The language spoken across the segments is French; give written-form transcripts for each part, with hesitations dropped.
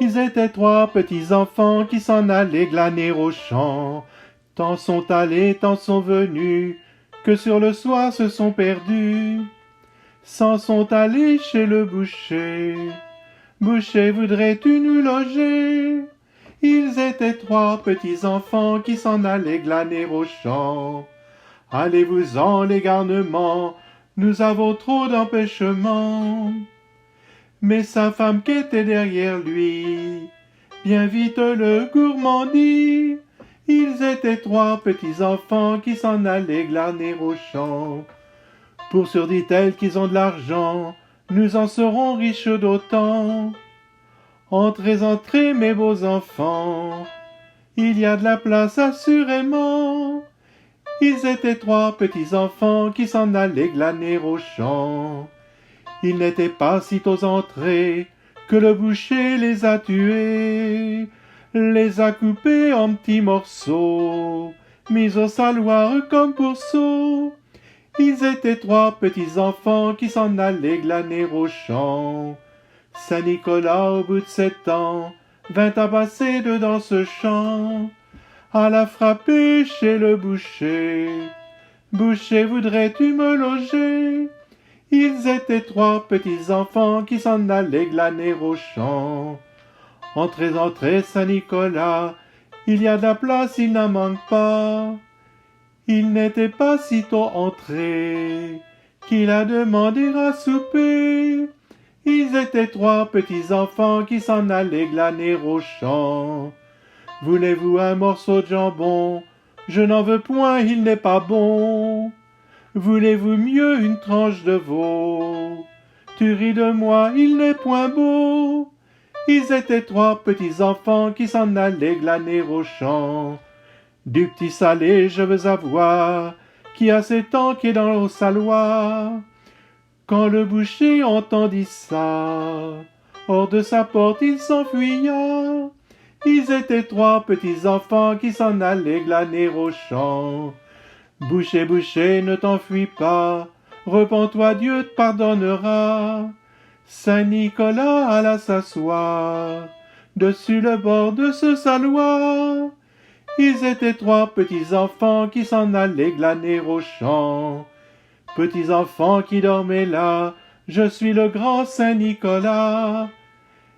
Ils étaient trois petits enfants qui s'en allaient glaner au champ. Tant sont allés, tant sont venus, que sur le soir se sont perdus. S'en sont allés chez le boucher. Boucher, voudrais-tu nous loger? Ils étaient trois petits enfants qui s'en allaient glaner au champ. Allez-vous-en, les garnements, nous avons trop d'empêchements. Mais sa femme qui était derrière lui, bien vite le gourmandit. Ils étaient trois petits enfants qui s'en allaient glaner au champ. Pour sûr, dit-elle, qu'ils ont de l'argent, nous en serons riches d'autant. Entrez, entrez, mes beaux enfants, il y a de la place assurément. Ils étaient trois petits enfants qui s'en allaient glaner au champ. Ils n'étaient pas sitôt entrés que le boucher les a tués, les a coupés en petits morceaux, mis au saloir comme pour sceaux. Ils étaient trois petits enfants qui s'en allaient glaner au champ. Saint-Nicolas, au bout de 7 ans, vint à passer dedans ce champ, à la frapper chez le boucher. Boucher, voudrais-tu me loger? Ils étaient trois petits enfants qui s'en allaient glaner au champ. Entrez, entrez, Saint-Nicolas, il y a de la place, il n'en manque pas. Il n'était pas sitôt entré qu'il a demandé à souper. Ils étaient trois petits enfants qui s'en allaient glaner au champ. Voulez-vous un morceau de jambon? Je n'en veux point, il n'est pas bon. Voulez-vous mieux une tranche de veau? Tu ris de moi, il n'est point beau. Ils étaient trois petits enfants qui s'en allaient glaner au champ. Du petit salé je veux avoir, qui a 7 ans, qui est dans le saloir. Quand le boucher entendit ça, hors de sa porte il s'enfuya. Ils étaient trois petits enfants qui s'en allaient glaner au champ. Boucher, boucher, ne t'enfuis pas, repens-toi, Dieu te pardonnera. Saint-Nicolas alla s'asseoir dessus le bord de ce saloir. Ils étaient trois petits enfants qui s'en allaient glaner au champ. Petits enfants qui dormaient là, je suis le grand Saint-Nicolas.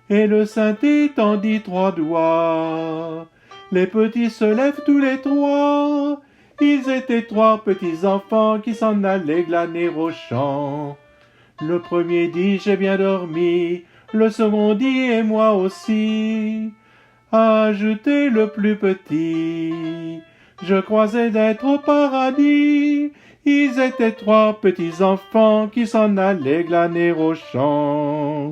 Et le saint étendit 3 doigts. Les petits se lèvent tous les trois. Ils étaient trois petits enfants qui s'en allaient glaner au champ. Le premier dit j'ai bien dormi, le second dit et moi aussi. A ajouté le plus petit, je croisais d'être au paradis. Ils étaient trois petits enfants qui s'en allaient glaner au champ.